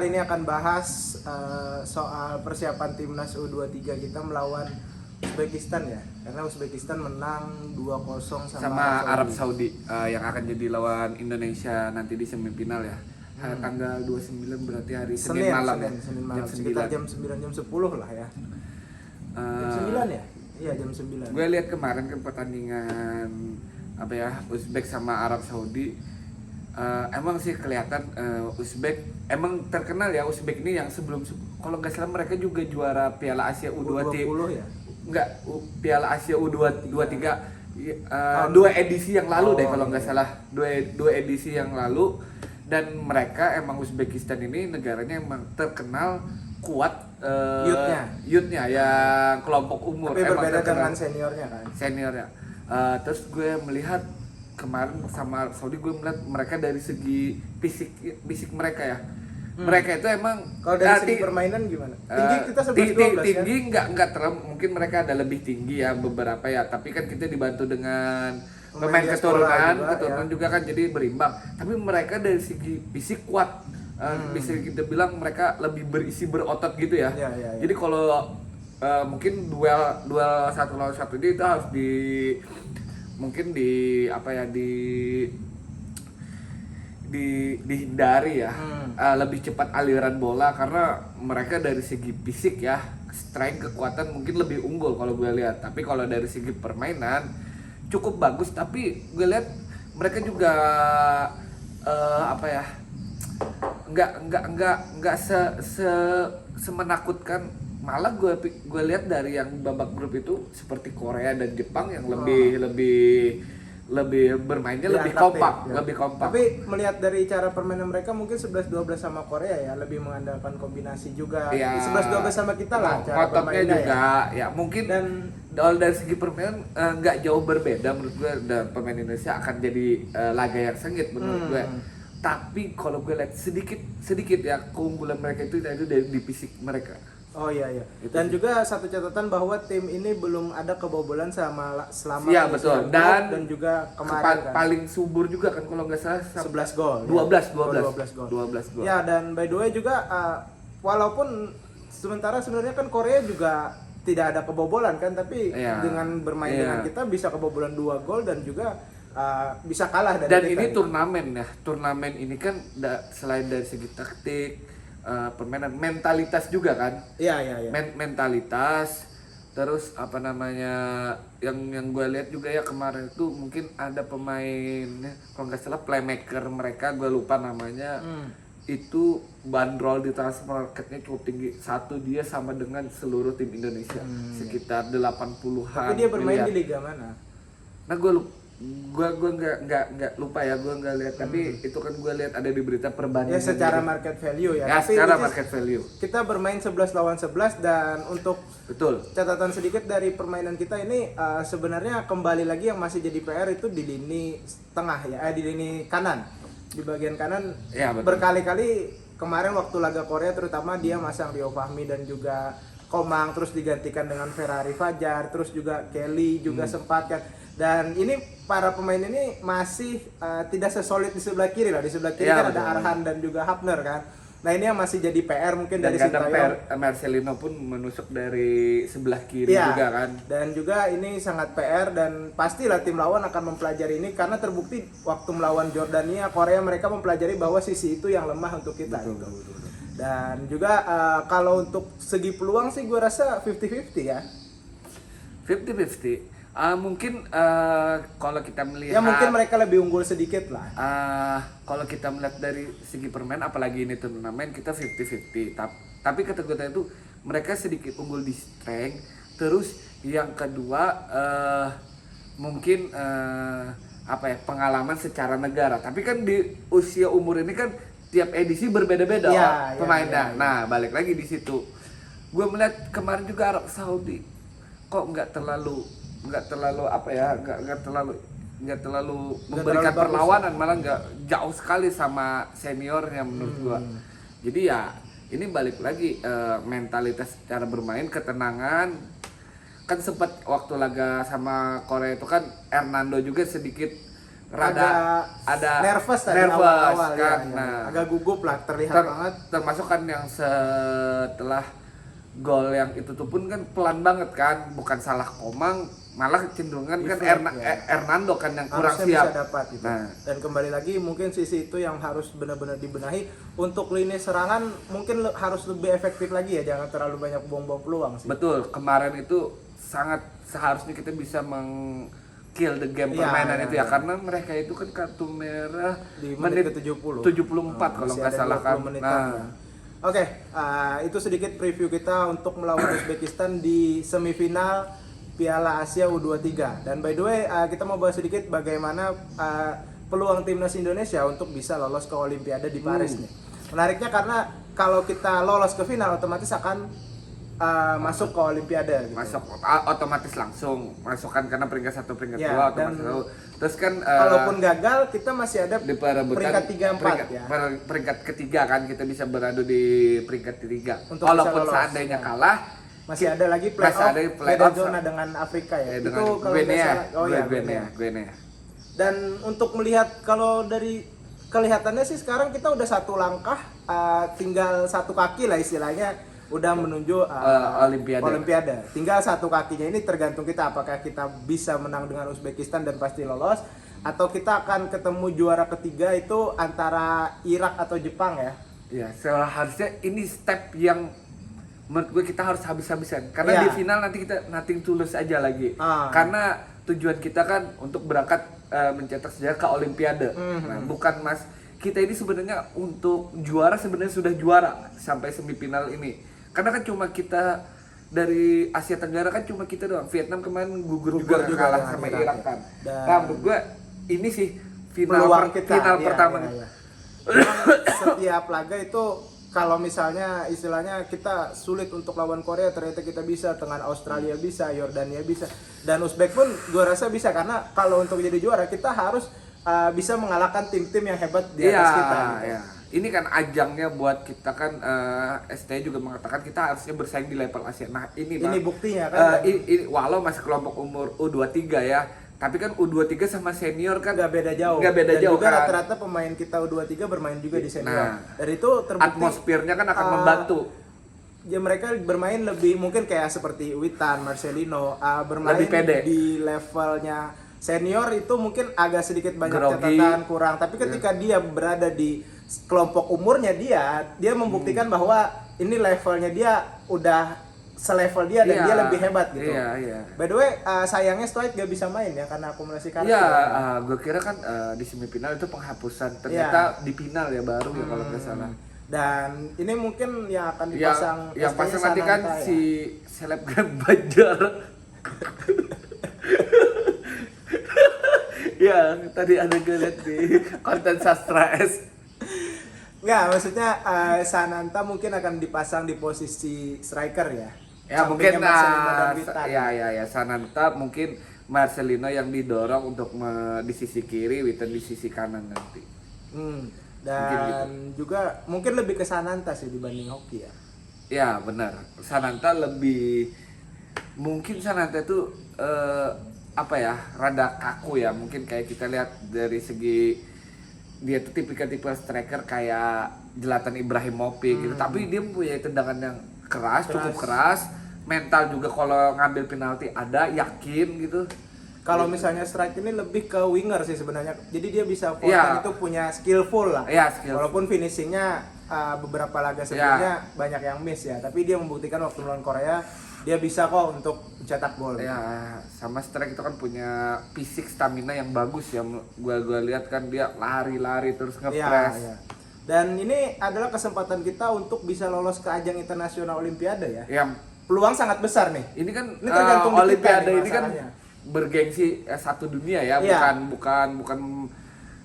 Kali ini akan bahas soal persiapan timnas U23 kita melawan Uzbekistan ya. Karena Uzbekistan menang 2-0 sama Arab Saudi yang akan jadi lawan Indonesia nanti di semifinal ya. Tanggal 29 berarti hari Senin malam ya. Senin malam. Jam Sekitar 9. jam 9 jam 10 lah ya. Jam 9 ya? Iya jam 9. Gue lihat kemarin kan pertandingan apa ya, Uzbek sama Arab Saudi. Emang sih kelihatan Uzbek emang terkenal ya. Uzbek ini yang sebelum kalau nggak salah mereka juga juara Piala Asia U20 ya? Enggak, Piala Asia U23 dua edisi yang lalu deh kalau nggak salah, dua edisi yang lalu. Dan mereka emang Uzbekistan ini negaranya emang terkenal kuat youthnya yang kelompok umur. Tapi emang berbeda terkenal dengan seniornya kan? Seniornya. Terus gue melihat kemarin sama Arab Saudi, gue melihat mereka dari segi fisik mereka ya. Mereka itu emang kalau dari segi permainan gimana? Tinggi kita 11-12 tinggi kan? enggak terlalu, mungkin mereka ada lebih tinggi ya beberapa ya, tapi kan kita dibantu dengan pemain keturunan juga kan, jadi berimbang. Tapi mereka dari segi fisik kuat. Bisa kita bilang mereka lebih berisi berotot gitu ya. Ya. Jadi kalau mungkin duel satu lawan satu ini itu harus mungkin dihindari ya. Lebih cepat aliran bola karena mereka dari segi fisik ya, strength, kekuatan mungkin lebih unggul kalau gue lihat. Tapi kalau dari segi permainan cukup bagus, tapi gue lihat mereka juga nggak semenakutkan. Malah gue lihat dari yang babak grup itu seperti Korea dan Jepang yang lebih bermainnya lebih kompak, ya. Lebih kompak. Tapi melihat dari cara permainan mereka mungkin 11-12 sama Korea ya, lebih mengandalkan kombinasi juga. Ya, 11-12 sama kita lah cara ototnya permainnya juga ya. Mungkin dan dari segi permainan nggak jauh berbeda menurut gue, dan pemain Indonesia akan jadi laga yang sengit menurut gue. Tapi kalau gue lihat sedikit ya keunggulan mereka itu dari di fisik mereka. Oh iya. Dan juga satu catatan bahwa tim ini belum ada kebobolan selama ya, betul. Dan juga kemarin kan paling subur juga kan kalau nggak salah 11 gol. 12 gol. Ya, dan by the way juga walaupun sebenarnya kan Korea juga tidak ada kebobolan kan, tapi dengan bermain dengan kita bisa kebobolan 2 gol dan juga bisa kalah dari dan kita. ini turnamen ini kan selain dari segi taktik, permainan, mentalitas juga kan. Iya. Mentalitas, terus apa namanya yang gue lihat juga ya kemarin itu mungkin ada pemain kalau nggak salah playmaker mereka, gue lupa namanya. Itu bandrol di transfer marketnya cukup tinggi. Satu dia sama dengan seluruh tim Indonesia, sekitar 80-an. Tapi dia bermain miliar. di liga mana? Nah gue nggak lupa ya, gue nggak lihat. Tapi itu kan gue lihat ada di berita perbandingan. Ya secara market value ya. Ya, tapi secara market value. Kita bermain 11 lawan 11 dan untuk betul. Catatan sedikit dari permainan kita ini sebenarnya kembali lagi yang masih jadi PR itu di lini tengah ya, di lini kanan. Di bagian kanan ya, berkali-kali kemarin waktu laga Korea terutama dia masang Rio Fahmi dan juga Komang, terus digantikan dengan Ferrari Fajar, terus juga Kelly juga sempat kan. Dan ini para pemain ini masih tidak sesolid di sebelah kiri lah. Di sebelah kiri kan betul. Ada Arhan dan juga Hapner kan. Nah ini yang masih jadi PR mungkin dan dari Sintayong. Marcelino pun menusuk dari sebelah kiri juga kan. Dan juga ini sangat PR dan pastilah tim lawan akan mempelajari ini karena terbukti waktu melawan Jordania, Korea mereka mempelajari bahwa sisi itu yang lemah untuk kita. Betul. Dan juga kalau untuk segi peluang sih gue rasa 50-50 ya. 50-50. Mungkin kalau kita melihat ya mungkin mereka lebih unggul sedikit lah. Kalau kita melihat dari segi permain, apalagi ini turnamen, kita 50-50. Tapi kata gue itu mereka sedikit unggul di strength. Terus yang kedua mungkin pengalaman secara negara. Tapi kan di usia umur ini kan tiap edisi berbeda-beda pemainnya. Nah balik lagi di situ. Gue melihat kemarin juga Arab Saudi kok nggak terlalu memberikan perlawanan, malah nggak jauh sekali sama seniornya menurut gua. Jadi ya ini balik lagi mentalitas cara bermain, ketenangan. Kan sempat waktu laga sama Korea itu kan Hernando juga sedikit ada nervous tadi nervous, awal-awal kan. ya. Nah, Agak gugup lah, terlihat banget. termasuk kan yang setelah gol yang itu tuh pun kan pelan banget kan, bukan salah Komang, malah cenderungan kan Hernando kan yang kurang harusnya siap. bisa dapat gitu. Nah. Dan kembali lagi mungkin sisi itu yang harus benar-benar dibenahi. Untuk lini serangan mungkin harus lebih efektif lagi ya, jangan terlalu banyak buang-buang peluang sih. Betul, kemarin itu sangat seharusnya kita bisa kill the game permainan itu ya, karena mereka itu kan kartu merah di menit ke-70 74 kalau nggak salah kan. Oke, itu sedikit preview kita untuk melawan Uzbekistan di semifinal Piala Asia U23. Dan by the way, kita mau bahas sedikit bagaimana peluang timnas Indonesia untuk bisa lolos ke Olimpiade di Paris nih. Menariknya karena kalau kita lolos ke final otomatis akan masuk ke Olimpiade gitu. Masuk otomatis langsung masukkan karena peringkat 1 peringkat 2 otomatis tahu. Terus kan kalaupun gagal kita masih ada di peringkat 3-4 ya. Peringkat ketiga kan kita bisa beradu di peringkat ketiga. Walaupun seandainya kalah masih ada lagi playoff beda zona dengan Afrika ya. Dengan itu kalau Guinea. Dan untuk melihat kalau dari kelihatannya sih sekarang kita udah satu langkah, tinggal satu kaki lah istilahnya udah menuju Olimpiade. Tinggal satu kakinya, ini tergantung kita apakah kita bisa menang dengan Uzbekistan dan pasti lolos, atau kita akan ketemu juara ketiga itu antara Irak atau Jepang ya. Ya, seharusnya ini step yang menurut gue kita harus habis-habisan. Karena di final nanti kita nothing tulus aja lagi. Karena tujuan kita kan untuk berangkat mencetak sejarah ke Olimpiade. Nah, bukan Mas, kita ini sebenarnya untuk juara sebenarnya sudah juara sampai semifinal ini. Karena kan cuma kita dari Asia Tenggara kan cuma kita doang. Vietnam kemarin gugur juga kalah sama Irak kan. Nah, menurut gue ini sih final pertama. Setiap laga itu kalau misalnya istilahnya kita sulit untuk lawan Korea, ternyata kita bisa, dengan Australia bisa, Yordania bisa, dan Uzbek pun gue rasa bisa, karena kalau untuk jadi juara kita harus bisa mengalahkan tim-tim yang hebat di atas kita. Gitu. Ini kan ajangnya buat kita kan, ST juga mengatakan kita harusnya bersaing di level Asia. Nah ini buktinya kan. Walau masih kelompok umur U23 ya, tapi kan U23 sama senior kan nggak beda jauh. Dan juga kan. rata-rata pemain kita U23 bermain juga di senior. Nah, dari itu terbukti atmosfernya kan akan membantu. Ya mereka bermain lebih mungkin kayak seperti Witan, Marcelino, bermain lebih pede di levelnya senior itu mungkin agak sedikit banyak catatan kurang. Tapi ketika dia berada di kelompok umurnya dia membuktikan bahwa ini levelnya dia udah selevel dia dan dia lebih hebat gitu. By the way, sayangnya Stoit gak bisa main ya karena akumulasi kartu. Gue kira kan di semifinal itu penghapusan, ternyata di final ya baru ya kalau nggak salah. Dan ini mungkin yang akan dipasang yang pasang nanti kan ya? Si selebgram Banjar. Ya, tadi ada gue liat di konten Sastra S. Nggak, maksudnya Sananta mungkin akan dipasang di posisi striker ya. Ya mungkin Sananta mungkin Marcelino yang didorong untuk di sisi kiri, Witan di sisi kanan nanti. Dan juga mungkin lebih ke Sananta sih dibanding Hoki ya. Ya benar, Sananta lebih, mungkin Sananta itu rada kaku ya, mungkin kayak kita lihat dari segi dia tuh tipe striker kayak Zlatan Ibrahimovic gitu, tapi dia punya tendangan yang cukup keras, mental juga kalau ngambil penalti ada, yakin gitu. Kalau misalnya strike ini lebih ke winger sih sebenarnya, jadi dia bisa itu punya skillful lah. Walaupun finishingnya beberapa laga sebelumnya banyak yang miss ya, tapi dia membuktikan waktu melawan Korea dia bisa kok untuk cetak gol. Ya, sama strike itu kan punya fisik stamina yang bagus ya. Gua lihat kan dia lari-lari terus nge-press. Dan ini adalah kesempatan kita untuk bisa lolos ke ajang internasional Olimpiade ya. Peluang sangat besar nih. Ini kan tergantung Olimpiade ini kan bergengsi satu dunia ya,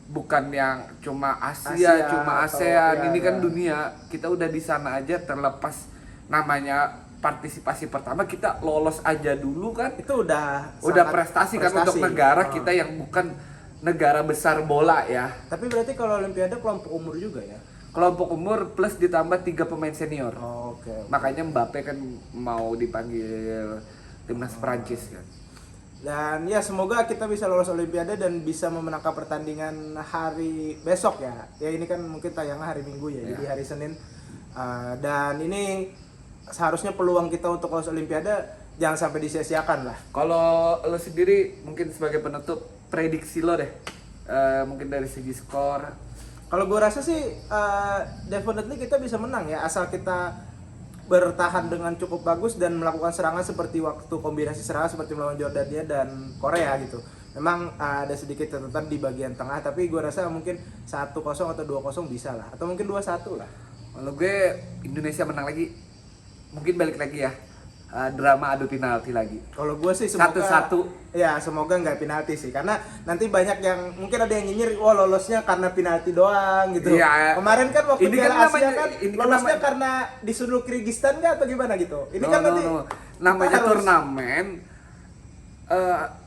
bukan yang cuma Asia cuma ASEAN. Ini kan dunia. Kita udah di sana aja, terlepas namanya partisipasi pertama, kita lolos aja dulu kan, itu udah prestasi kan untuk negara kita yang bukan negara besar bola ya. Tapi berarti kalau Olimpiade kelompok umur juga ya? Kelompok umur plus ditambah 3 pemain senior. Okay. Makanya Mbappe kan mau dipanggil timnas Prancis kan. Dan ya semoga kita bisa lolos Olimpiade dan bisa memenangkan pertandingan hari besok ya. Ya ini kan mungkin tayangnya hari Minggu ya, jadi hari Senin. Dan ini seharusnya peluang kita untuk lolos Olimpiade jangan sampai disia-siakan lah. Kalau lo sendiri mungkin sebagai penutup, prediksi lo deh, mungkin dari segi skor. Kalau gue rasa sih definitely kita bisa menang ya, asal kita bertahan dengan cukup bagus dan melakukan serangan seperti waktu kombinasi serangan seperti melawan Jordania dan Korea gitu. Memang ada sedikit catatan di bagian tengah, tapi gue rasa mungkin 1-0 atau 2-0 bisa lah, atau mungkin 2-1 lah. Kalau gue Indonesia menang lagi, mungkin balik lagi ya, drama adu penalti lagi. Kalau gue sih semoga 1-1. Ya semoga nggak penalti sih, karena nanti banyak yang mungkin ada yang nyinyir, wah lolosnya karena penalti doang gitu. Iya. Kemarin kan waktu Ini Piala kan Asia namanya- kan ini kan lolosnya namanya- karena disuruh Kyrgyzstan nggak atau gimana gitu. Ini kan nanti Namanya kita harus- turnamen,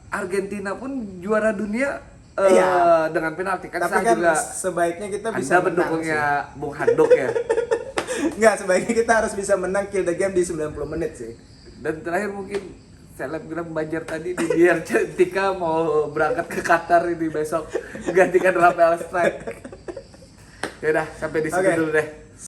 Argentina pun juara dunia Iya. dengan penalti kan. Tapi Saya kan juga sebaiknya kita bisa Anda menang pendukungnya Bung Handok ya. Nggak, sebaiknya kita harus bisa menang kill the game di 90 menit sih. Dan terakhir mungkin selebgram Banjar tadi di biar Tika mau berangkat ke Qatar ini besok gantikan Rafael Strike. Ya udah sampai di sini Oke. dulu deh.